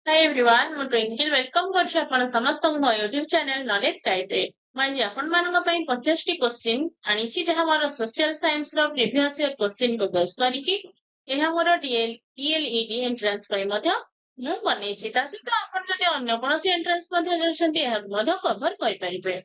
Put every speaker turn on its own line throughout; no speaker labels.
Hi everyone ମୁଁ Twinkle welcome କରୁଛି ଆପଣ ସମସ୍ତଙ୍କୁ ମୋ ୟୁଟ୍ୟୁବ ଚ୍ୟାନେଲ ନଲେଜ ଗାଇଡରେ। ମୁଁ ଆଜି ଆପଣମାନଙ୍କ ପାଇଁ 50ଟି କ୍ୱେଶ୍ଚିନ୍ ଆଣିଛି ଯାହା ମୋର ସୋସିଆଲ ସାଇନ୍ସର ପ୍ରିଭିୟସ୍ ଇୟର କ୍ୱେଶ୍ଚିନ୍କୁ ବେସ୍ କରିକି ଏହା ମୋର DLED ଏଣ୍ଟ୍ରାନ୍ସ ପାଇଁ ମଧ୍ୟ ମୁଁ ବନେଇଛି। ତା ସହିତ ଆପଣ ଯଦି ଅନ୍ୟ କୌଣସି ଏଣ୍ଟ୍ରାନ୍ସ ମଧ୍ୟ ଯାଉଛନ୍ତି ଏହାକୁ ମଧ୍ୟ କଭର କରିପାରିବେ।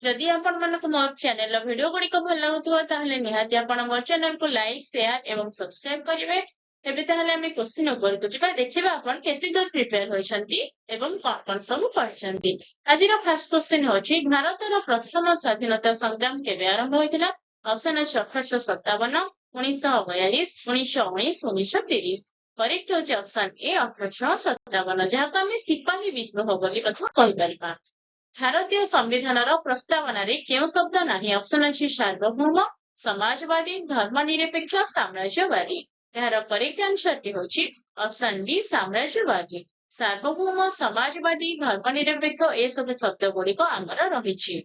ଯଦି ଆପଣମାନଙ୍କୁ ମୋ ଚ୍ୟାନେଲର ଭିଡିଓ ଗୁଡ଼ିକ ଭଲ ଲାଗୁଥିବ ତାହେଲେ ନିହାତି ଆପଣ ମୋ ଚ୍ୟାନେଲକୁ ଲାଇକ୍ ସେୟାର ଏବଂ ସବସ୍କ୍ରାଇବ କରିବେ। ଏବେ ତାହେଲେ ଆମେ କ୍ୱେଶ୍ଚିନ୍ ଉପରକୁ ଯିବା ଦେଖିବା ଆପଣ କେତେ ଦୂର ପ୍ରିପେୟାର ହୋଇଛନ୍ତି ଏବଂ କଣ କଣ ସବୁ ପଢିଛନ୍ତି। ଆଜିର ଫାର୍ଷ୍ଟ କ୍ୱେଶ୍ଚିନ୍ ହେଉଛି ଭାରତର ପ୍ରଥମ ସ୍ୱାଧୀନତା ସଂଗ୍ରାମ କେବେ ଆରମ୍ଭ ହୋଇଥିଲା? ଅପସନ ଅଛି 1857, 1942, 1919, 1930। କରେକ୍ଟ ହେଉଛି ଅପସନ ଏ 1857 ଯାହାକୁ ଆମେ ସିପାହୀ ବିଦ୍ରୋହ ବୋଲି ମଧ୍ୟ କହିପାରିବା। ଭାରତୀୟ ସମ୍ବିଧାନର ପ୍ରସ୍ତାବନାରେ କେଉଁ ଶବ୍ଦ ନାହିଁ? ଅପସନ ଅଛି ସାର୍ବଭୌମ, ସମାଜବାଦୀ, ଧର୍ମନିରପେକ୍ଷ, ସାମ୍ରାଜ୍ୟବାଦୀ। ଏହାର କରେକ୍ଟ ଆନ୍ସରଟି ହେଉଛି ଅପସନ ଡି ସାମ୍ରାଜ୍ୟବାଦୀ। ସାର୍ବଭୌମ, ସମାଜବାଦୀ, ଧର୍ମନିରପେକ୍ଷ ଏସବୁ ଶବ୍ଦ ଗୁଡିକ ଆମର ରହିଛି।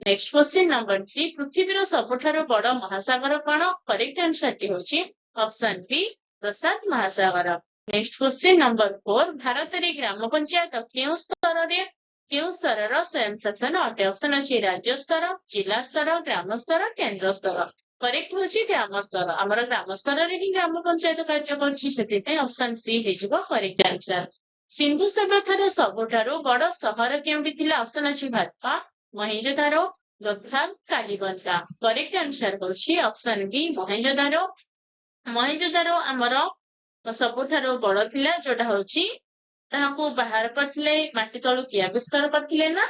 ନେକ୍ସଟ କ୍ୱେଶ୍ଚିନ୍ ନମ୍ବର 3 ପୃଥିବୀର ସବୁଠାରୁ ବଡ ମହାସାଗର କଣ? କରେକ୍ଟ ଆନ୍ସରଟି ହେଉଛି ଅପସନ ବି ପ୍ରଶାନ୍ତ ମହାସାଗର। ନେକ୍ସଟ କ୍ୱେଶ୍ଚିନ୍ ନମ୍ବର 4 ଭାରତରେ ଗ୍ରାମ ପଞ୍ଚାୟତ କେଉଁ ସ୍ତରର ସ୍ୱୟଂ ଶାସନ ଅଟେ? ଅପସନ ଅଛି ରାଜ୍ୟ ସ୍ତର, ଜିଲ୍ଲା ସ୍ତର, ଗ୍ରାମ ସ୍ତର, କେନ୍ଦ୍ର ସ୍ତର। କରେକ୍ଟ ହେଉଛି ଗ୍ରାମ ସ୍ତର। ଆମର ଗ୍ରାମ ସ୍ତରରେ ହିଁ ଗ୍ରାମ ପଞ୍ଚାୟତ କାର୍ଯ୍ୟ କରୁଛି, ସେଥିପାଇଁ ଅପସନ ସି ହେଇଯିବ କରେକ୍ଟ ଆନ୍ସର। ସିନ୍ଧୁ ସଭ୍ୟତାର ସବୁଠାରୁ ବଡ ସହର କେଉଁଠି ଥିଲା? ଅପସନ ଅଛି ହରପ୍ପା, ମହେଞ୍ଜୋଦାରୋ, ଲୋଥାଲ, କାଲିବନ୍ତ। କରେକ୍ଟ ଆନ୍ସର ହେଉଛି ଅପସନ ବି ମହେଞ୍ଜୋଦାରୋ। ମହେଞ୍ଜୋଦାରୋ ଆମର ସବୁଠାରୁ ବଡ ଥିଲା, ଯୋଉଟା ହଉଛି ତାହାକୁ ବାହାର କରିଥିଲେ ମାଟି ତଳୁ କିଏ ଆବିଷ୍କାର କରିଥିଲେ ନା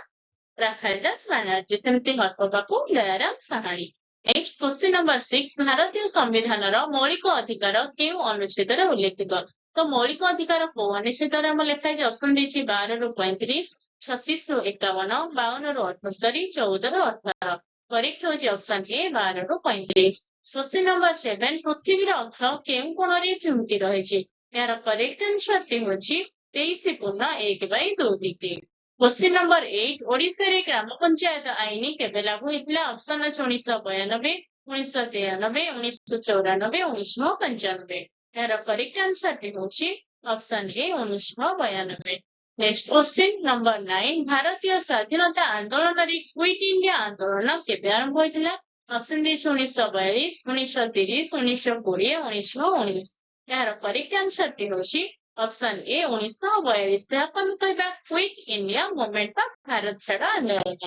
ରାଫାଏଲ ଦାସ ବାନାର୍ଜୀ। ସେମିତି ହରପ୍ପାକୁ Dayaram Sahni. Next question number 6 ଭାରତୀୟ ସମ୍ବିଧାନର ମୌଳିକ ଅଧିକାର କେଉଁ ଅନୁଚ୍ଛେଦରେ ଉଲ୍ଲେଖିତ? ତ ମୌଳିକ ଅଧିକାର କୋଉ ଅନୁଚ୍ଛେଦରେ ଆମର ଲେଖା ହେଇଛି? ଅପସନ ଦେଇଛି 12 ରୁ 35, 36 ରୁ 51, 52 ରୁ 78, 14 ରୁ 18। କରେକ୍ଟ ହେଉଛି ଅପସନ ଏ 12 ରୁ 35। କ୍ୱେଶ୍ଚିନ୍ ନମ୍ବର 7 ପୃଥିବୀର ଅକ୍ଷ କେଉଁ କୋଣରେ ଝୁଣ୍ଟି ରହିଛି? ଏହାର କରେକ୍ଟ ଆନ୍ସରଟି ହେଉଛି 23.1/2 ଡିଗ୍ରୀ। କ୍ୱେଶ୍ଚିନ୍ ନମ୍ବର 8 ଓଡ଼ିଶାରେ ଗ୍ରାମ ପଞ୍ଚାୟତ ଆଇନ କେବେ ଲାଗୁ ହେଇଥିଲା? ଅପସନ ଅଛି 1992, 1993, 1994, 1995। ଏହାର କରେକ୍ଟ ଆନ୍ସରଟି ହେଉଛି ଅପସନ ଏ 1992। ନେକ୍ସଟ କ୍ୱେଶ୍ଚିନ୍ ନମ୍ବର 9 ଭାରତୀୟ ସ୍ୱାଧୀନତା ଆନ୍ଦୋଳନରେ କ୍ୱିଟ୍ ଇଣ୍ଡିଆ ଆନ୍ଦୋଳନ କେବେ ଆରମ୍ଭ ହୋଇଥିଲା? ଅପସନ ଦେଇଛି 1942, 1930, 1920, 1919। ଏହାର କରେକ୍ଟ ଆନ୍ସରଟି ହେଉଛି ଅପସନ ଏ 1942 ଯାହାକୁ ଆମେ କହିବା କ୍ୱିଟ୍ ଇଣ୍ଡିଆ ମୁଭମେଣ୍ଟ ବା ଭାରତ ଛାଡ ଆନ୍ଦୋଳନ।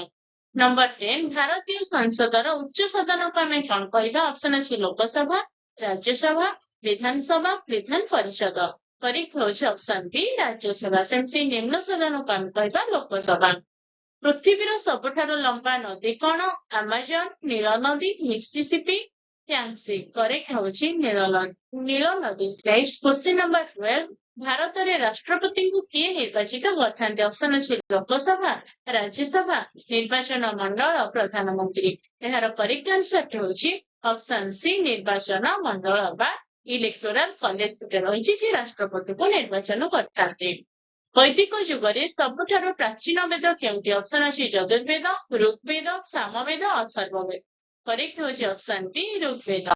ନମ୍ବର 10 ଭାରତୀୟ ସଂସଦର ଉଚ୍ଚ ସଦନକୁ ଆମେ କଣ କହିବା? ଅପସନ ଅଛି ଲୋକସଭା, ରାଜ୍ୟସଭା, ବିଧାନସଭା, ବିଧାନ ପରିଷଦ। କରେକ୍ଟ ହେଉଛି ଅପସନ ବି ରାଜ୍ୟସଭା। ସେମିତି ନିମ୍ନ ସଦନକୁ ଆମେ କହିବା ଲୋକସଭା। ପୃଥିବୀର ସବୁଠାରୁ ଲମ୍ବା ନଦୀ କଣ? ଆମାଜନ, ନୀଳ ନଦୀ, ମିସିସିପି, ୟାଂସି। କରେକ୍ଟ ହେଉଛି ନୀଳ ନଦୀ। ନେକ୍ସଟ କ୍ୱେଶ୍ଚିନ୍ ନମ୍ବର 12 ଭାରତରେ ରାଷ୍ଟ୍ରପତିଙ୍କୁ କିଏ ନିର୍ବାଚିତ କରିଥାନ୍ତି? ଅପସନ ଅଛି ଲୋକସଭା, ରାଜ୍ୟସଭା, ନିର୍ବାଚନ ମଣ୍ଡଳ, ପ୍ରଧାନମନ୍ତ୍ରୀ। ଏହାର କରେକ୍ଟ ଆନ୍ସରଟି ହେଉଛି ଅପସନ ସି ନିର୍ବାଚନ ମଣ୍ଡଳ ବା ଇଲେକ୍ଟୋରାଲ କଲେଜ ଗୋଟେ ରହିଛି ଯେ ରାଷ୍ଟ୍ରପତିକୁ ନିର୍ବାଚନ କରିଥାନ୍ତି। ବୈଦିକ ଯୁଗରେ ସବୁଠାରୁ ପ୍ରାଚୀନ ବେଦ କେଉଁଟି? ଅପସନ ଅଛି ଯଜୁର୍ବେଦ, ଋଗ୍ବେଦ, ସାମବେଦ, ଅଥର୍ବବେଦ। କରେକ୍ଟ ହେଉଛି ଅପସନ ବି ଋଗ୍ବେଦ।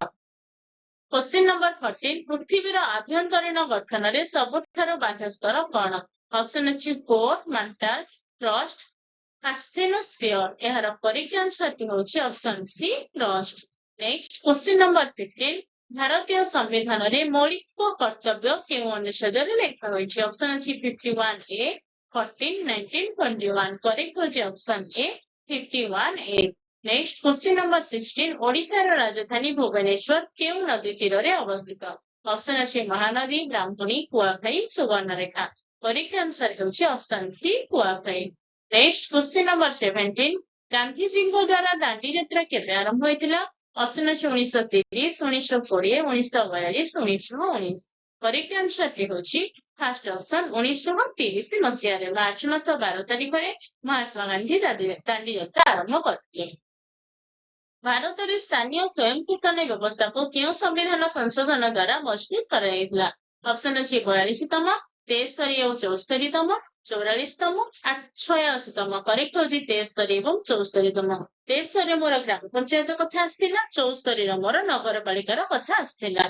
କ୍ୱେଶ୍ଚିନ୍ ନମ୍ବର 14 ପୃଥିବୀର ଆଭ୍ୟନ୍ତରୀଣ ଗଠନରେ ସବୁଠାରୁ ବାହ୍ୟ ସ୍ତର କଣ? ଅପସନ ଅଛି କୋର, ମାଣ୍ଟାଲ, କ୍ରଷ୍ଟ, ଆସ୍ଥେନୋସ୍ଫିୟର। ଏହାର କରେକ୍ଟ ଆନ୍ସରଟି ହେଉଛି option C crust. Next question number 15 ଭାରତୀୟ ସମ୍ବିଧାନରେ ମୌଳିକ କର୍ତ୍ତବ୍ୟ କେଉଁ ଅନୁଚ୍ଛେଦରେ ଲେଖା ହୋଇଛି? ଅପସନ ଅଛି 51A, 14, 19, 21। କରେକ୍ଟ ହେଉଛି ଅପସନ ଏ 51A। ନେକ୍ସଟ କ୍ୱେଶ୍ଚିନ୍ ନମ୍ବର 16 ଓଡ଼ିଶାର ରାଜଧାନୀ ଭୁବନେଶ୍ୱର କେଉଁ ନଦୀ ତୀରରେ ଅବସ୍ଥିତ? ଅପସନ ଅଛି ମହାନଦୀ, ବ୍ରାହ୍ମଣୀ, କୁଆଖାଇ, ସୁବର୍ଣ୍ଣରେଖା। କରେକ୍ଟ ଆନ୍ସର ହେଉଛି option C Kuakhai. Next question number 17 ଗାନ୍ଧୀଜୀଙ୍କ ଦ୍ୱାରା ଦାଣ୍ଡି ଯାତ୍ରା କେବେ ଆରମ୍ଭ ହୋଇଥିଲା? ଅପସନ ଅଛି 1930, 1920, 1942, 1919। କରେକ୍ଟ ଆନ୍ସରଟି ହେଉଛି ଫାର୍ଷ୍ଟ ଅପସନ 1930 ମସିହାରେ ମାର୍ଚ୍ଚ ମାସ 12 ତାରିଖରେ ମହାତ୍ମା ଗାନ୍ଧୀ ଦାଣ୍ଡି ଯାତ୍ରା ଆରମ୍ଭ କରିଥିଲେ। ଭାରତରେ ସ୍ଥାନୀୟ ସ୍ୱୟଂ ଶାସନ ବ୍ୟବସ୍ଥାକୁ କେଉଁ ସମ୍ବିଧାନ ସଂଶୋଧନ ଦ୍ୱାରା ମଜବୁତ କରାଯାଇଥିଲା? ଅପସନ ଅଛି 42ତମ, 73 ଓ 74ତମ, 44ତମ, 86ତମ। କରେକ୍ଟ ହେଉଛି 73 ଏବଂ 74ତମ। 73 ମୋର ଗ୍ରାମ ପଞ୍ଚାୟତ କଥା ଆସିଥିଲା, 74 ମୋର ନଗରପାଳିକାର କଥା ଆସିଥିଲା।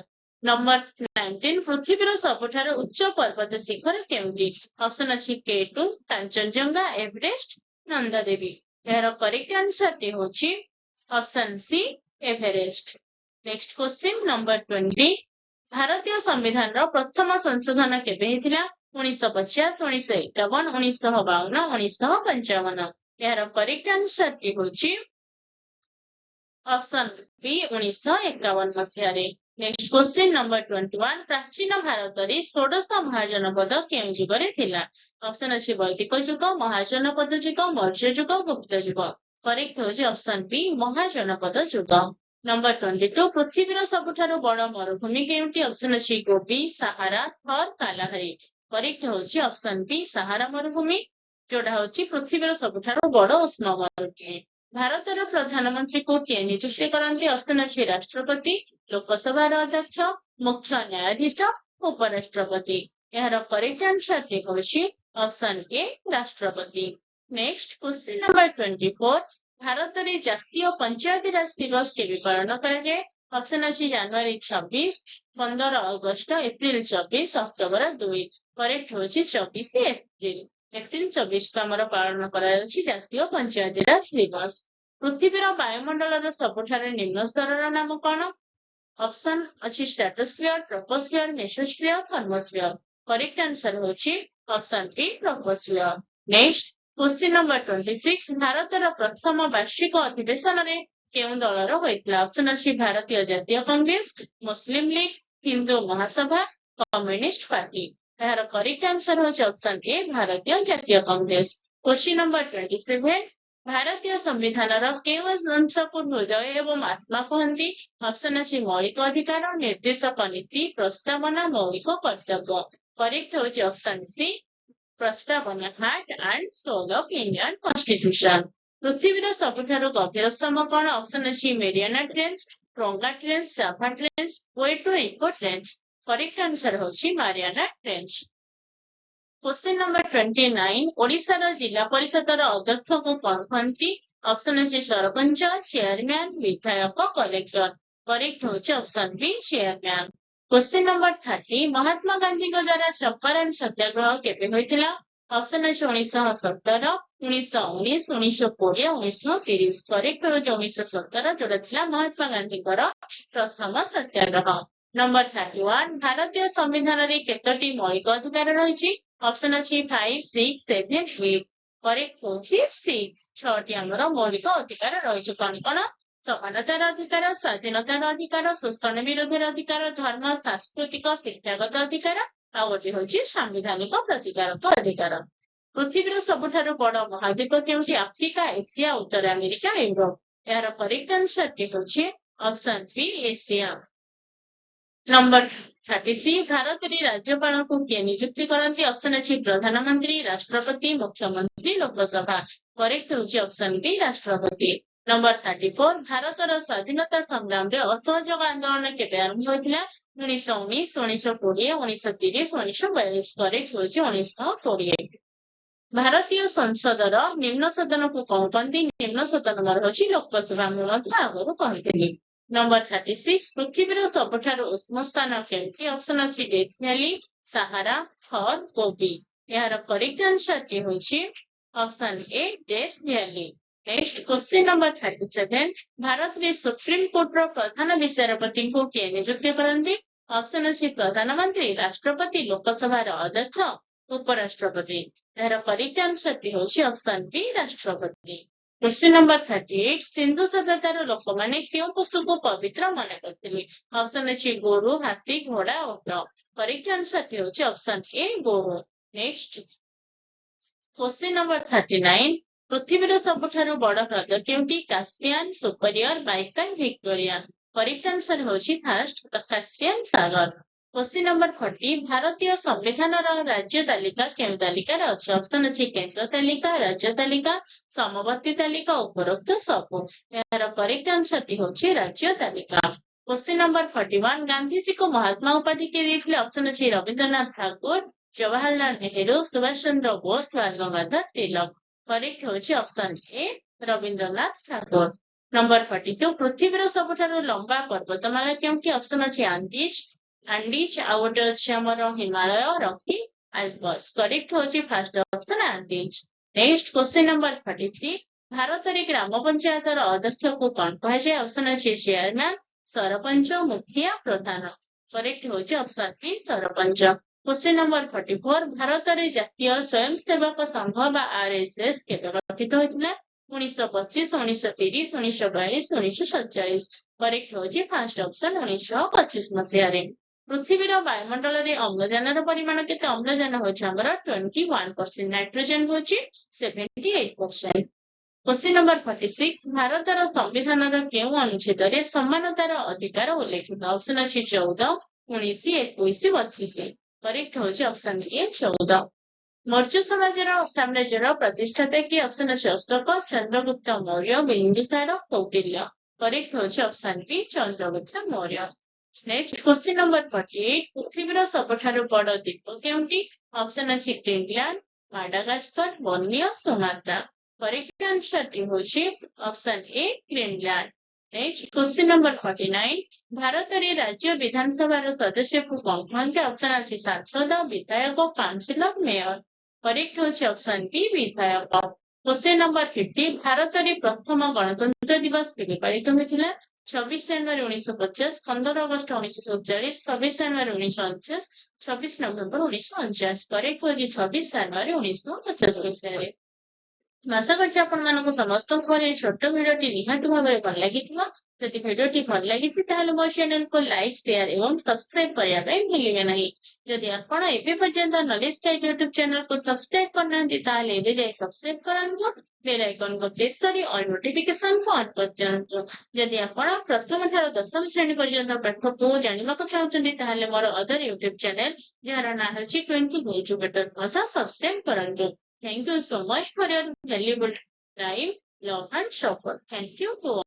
नंबर 19 पृथ्वीर सबुठारु उच्च पर्वत शिखर केउंटी ऑप्शन अछि K2 कांचनजंगा एवरेस्ट नंदादेवी यार करेक्ट आंसर टी होची option C Everest. Next question number 20 भारतीय संविधान रो प्रथम संशोधन केबे हेतिला 1950 1951 1952 1955 यार करेक्ट आंसर टी होची ऑप्शन बी 1951 मसीहारे। नेक्स्ट क्वेश्चन नंबर 21 प्राचीन भारत रे षोडश महाजनपद केउ जुगरे थिला ऑप्शन अछि वैदिक युग महाजनपद युग मौर्य युग गुप्त युग करेक्ट होची ऑप्शन बी महाजनपद युग। नंबर 22 पृथ्वीर सबुठारु बड़ मरुभूमि केउटी ऑप्शन अछि गोबी सहारा थर कालाहारी करेक्ट होची ऑप्शन बी सहारा मरुभूमि जोड़ा होची पृथ्वीर सबुठारु बड़ उष्ण मरुभूमि। भारतर प्रधानमंत्री को किए नियुक्ति करते ऑप्शन अच्छे राष्ट्रपति लोकसभा अध्यक्ष मुख्य न्यायाधीश उपराष्ट्रपति यार करेक्ट आंसर होची ऑप्शन ए राष्ट्रपति। नेक्स्ट क्वेश्चन नंबर 24 भारत में जातीय पंचायती राज दिवस केबे पालन कराए ऑप्शन अच्छी जनवरी 26 15 अगस्त एप्रिल 24 अक्टोबर 2 करेक्ट होची 24 एप्रिल एप्रिल 24 को आमर पालन करायाछि जातीय पंचायती राज दिवस। पृथ्वीर वायुमंडल सबुठारे निम्न स्तर नाम कौन ऑप्शन अच्छी stratosphere troposphere mesosphere thermosphere correct answer होची option B troposphere. Next question number 26 भारतर प्रथम वार्षिक अधिवेशन रे केउ दलर होइतला ऑप्शन अच्छी भारतीय जातीय कांग्रेस मुस्लिम league Hindu Mahasabha communist party यार करेक्ट आंसर होची ऑप्शन ए भारतीय जातीय कांग्रेस। क्वेश्चन नंबर 27 भारतीय संविधान केउ अंश को हृदय एवं आत्मा कहती ऑप्शन अच्छी मौलिक अधिकार निर्देशक नीति प्रस्तावना मौलिक कर्तव्य करेक्ट होची ऑप्शन सी प्रस्तावना heart and soul of Indian constitution. पृथ्वीर सबुठारु गभीर स्तंभ कौन ऑप्शन अच्छी Mariana trench Tonga trench Java trench Puerto Rico trench correct answer होची Mariana trench. Question number 29 Odisha जिला परिषद अध्यक्ष को कौन कहती ऑप्शन अच्छे सरपंच चेयरमैन विधायक कलेक्टर करेक्ट होची option B chairman. Question number 30 Mahatma Gandhi द्वारा चंपारण सत्याग्रह केबे होइतिला ऑप्शन अच्छे 1917 1919 1920 1930 करेक्ट होची 1917 जोड़ा थिला महात्मा गांधी प्रथम सत्याग्रह। नंबर 31 भारतीय संविधान रे केतोटी मौलिक अधिकार रहिछि ऑप्शन अच्छी 5 6 7 8 करेक्ट होची 6 छटी आमर मौलिक अधिकार रहिछि कौन कौन समानतार अधिकार स्वाधीनतार अधिकार शोषण विरोधी अधिकार धर्म सांस्कृतिक शिक्षागत अधिकार आउटे होची संवैधानिक प्रतिकारक अधिकार। पृथ्वीर सबुठारु बड़ महाद्वीप केउटी आफ्रिका एशिया उत्तर अमेरिका यूरोप यार करेक्ट आंसर होची option B Asia. Number 33 Bharat रे राज्यपाल को किए नियुक्ति करती ऑप्शन अच्छी प्रधानमंत्री राष्ट्रपति मुख्यमंत्री लोकसभा करेक्ट होची ऑप्शन बी राष्ट्रपति। नंबर 34 भारतर स्वाधीनता संग्राम रे असहयोग आंदोलन केबे आरंभ होइतिला 1919 1920 1930 1942 करेक्ट होची 1920। भारतीय संसदर निम्न सदन को कौन कहती निम्न सदन मर होची लोकसभा में आगु कहते। नंबर 36 पृथ्वीर सबुठारु उष्म स्थान केउटी ऑप्शन अच्छी डेथ वैली सहारा थर गोबी यार करेक्ट आंसर टी होची ऑप्शन ए death valley. Next question number 37 Bharat में सुप्रीम कोर्ट रो प्रधान विचारपति को किए नियुक्ति करती ऑप्शन अच्छी प्रधानमंत्री राष्ट्रपति लोकसभा अध्यक्ष उपराष्ट्रपति यार करेक्ट आंसर टी होची ऑप्शन बी राष्ट्रपति। क्वेश्चन नंबर 38 सिंधु सभ्यतार लोक माने क्यों पशु को पवित्र माने करथिले ऑप्शन अच्छी गोरु हाथी घोड़ा ओट करेक्ट आंसर टी होची ऑप्शन ए गोरु। नेक्स्ट क्वेश्चन नंबर 39 पृथ्वीर सबुठारु बड़ ह्रद केउटी Caspian Superior Baikal Victoria correct answer होची फर्स्ट कास्पियन सागर। क्वेश्चन नंबर 40 भारतीय संविधान राज्य तालिका केउ तालिका अछि ऑप्शन अछि केंद्र तालिका राज्य तालिका समवर्ती तालिका उपरोक्त सबु यार करेक्ट आंसर होची राज्य तालिका। क्वेश्चन नंबर 41 गांधी जी को महात्मा उपाधि के दिए ऑप्शन अच्छी रविंद्रनाथ ठाकुर जवाहरलाल नेहरू सुभाष चंद्र बोस बाल गंगाधर तिलक करेक्ट होची ऑप्शन ए रविंद्रनाथ ठाकुर। नंबर 42 पृथ्वीर सबुठारु लंबा पर्वतमाला केउटी ऑप्शन अच्छी आंटीज ଆଣ୍ଡିଜ୍, ଆଉ ଗୋଟେ ଅଛି ଆମର ହିମାଳୟ, ରକି, ଆଲପସ୍। କରେକ୍ଟ ହଉଛି first option Andes. Next question number 43। ଭାରତରେ ଗ୍ରାମ ପଞ୍ଚାୟତର ଅଧ୍ୟକ୍ଷକୁ କଣ କୁହାଯାଏ? ଅପସନ ଅଛି ଚେୟାରମ୍ୟାନ, ସରପଞ୍ଚ, ମୁଖିଆ, ପ୍ରଧାନ। କରେକ୍ଟ ହଉଛି option B sarpanch. Question number 44। ଭାରତରେ ଜାତୀୟ ସ୍ୱୟଂସେବକ ସଂଘ ବା RSS କେବେ ଗଠିତ ହୋଇଥିଲା? 1925, 1930, 1942, 1947। କରେକ୍ଟ ହଉଛି ଫାର୍ଷ୍ଟ ଅପସନ 1925 ମସିହାରେ। ପୃଥିବୀର ବାୟୁମଣ୍ଡଳରେ ଅମ୍ଳଜାନର ପରିମାଣ କେତେ? ଅମ୍ଳଜାନ ହଉଛି ଆମର 21%, ନାଇଟ୍ରୋଜେନ ହଉଛି 78%। Question number 46। ଭାରତର ସମ୍ବିଧାନର କେଉଁ ଅନୁଚ୍ଛେଦରେ ସମାନତାର ଅଧିକାର ଉଲ୍ଲେଖିତ? ଅପସନ ଅଛି 14, 19, 21, 32। କରେକ୍ଟ ହଉଛି ଅପସନ ଏ 14। ମୌର୍ଯ୍ୟ ସାମ୍ରାଜ୍ୟର ପ୍ରତିଷ୍ଠାତା କିଏ? ଅପସନ ଅଛି ଅଶୋକ, ଚନ୍ଦ୍ରଗୁପ୍ତ ମୌର୍ଯ୍ୟ, ବିନ୍ଦୁସାର, କୌଟିଲ୍ୟ। କରେକ୍ଟ ହଉଛି option B Chandragupta Maurya. Next question number 48। ପୃଥିବୀର ସବୁଠାରୁ ବଡ଼ ଦ୍ୱୀପ କେଉଁଠି? ଅପସନ ଅଛି Greenland, Madagascar, Borneo, Sumatra. Correct ଆନ୍ସରଟି ହଉଛି option A Greenland. Next question number 49। ଭାରତରେ ରାଜ୍ୟ ବିଧାନସଭାର ସଦସ୍ୟକୁ କଣ କୁହନ୍ତି? ଅପସନ ଅଛି ସାଂସଦ, ବିଧାୟକ, କାଉନସିଲର, ମେୟର। କରେକ୍ଟ ହଉଛି ଅପସନ ବି ବିଧାୟକ। Question number 50। ଭାରତରେ ପ୍ରଥମ ଗଣତନ୍ତ୍ର ଦିବସ କେବେ ପାଳିତ ହୋଇଥିଲା? 26 ଜାନୁଆରୀ 1950, 15 ଅଗଷ୍ଟ 1947, 26 ଜାନୁଆରୀ 1949, 26 ନଭେମ୍ବର 1949। କରେକ୍ଟ ହଉଛି 26 ଜାନୁଆରୀ 1950 ମସିହାରେ। ଆଶା କରୁଛି ଆପଣମାନଙ୍କୁ ସମସ୍ତଙ୍କୁ ମୋର ଏଇ ଛୋଟ ଭିଡିଓଟି ନିହାତି ଭାବରେ ଭଲ ଲାଗିଥିବ। ଯଦି ଭିଡିଓଟି ଭଲ ଲାଗିଛି ତାହେଲେ ମୋ ଚ୍ୟାନେଲକୁ ଲାଇକ୍, ସେୟାର ଏବଂ ସବସ୍କ୍ରାଇବ କରିବା ପାଇଁ ଭୁଲିବେ ନାହିଁ। ଯଦି ଆପଣ ଏବେ ପର୍ଯ୍ୟନ୍ତ ନଲେଜ ଗାଇଡ ୟୁଟ୍ୟୁବ ଚ୍ୟାନେଲକୁ ସବସ୍କ୍ରାଇବ କରିନାହାନ୍ତି ତାହେଲେ ଏବେ ଯାଇ ସବସ୍କ୍ରାଇବ କରନ୍ତୁ। ବେଲ୍ ଆଇକନକୁ ପ୍ରେସ୍ କରି ଅଲ୍ ନୋଟିଫିକେସନକୁ ଅନ୍ କରିଦିଅନ୍ତୁ। ଯଦି ଆପଣ ପ୍ରଥମ ଠାରୁ ଦଶମ ଶ୍ରେଣୀ ପର୍ଯ୍ୟନ୍ତ ପାଠକୁ ଜାଣିବାକୁ ଚାହୁଁଛନ୍ତି ତାହେଲେ ମୋର ଅଦର ୟୁଟ୍ୟୁବ ଚ୍ୟାନେଲ ଯାହାର ନାଁ ହେଉଛି ଟ୍ୱିଙ୍କଲ ଏଜୁକେଟର ମଧ୍ୟ ସବସ୍କ୍ରାଇବ କରନ୍ତୁ। Thank you so much for your valuable time, love and support. Thank you to all.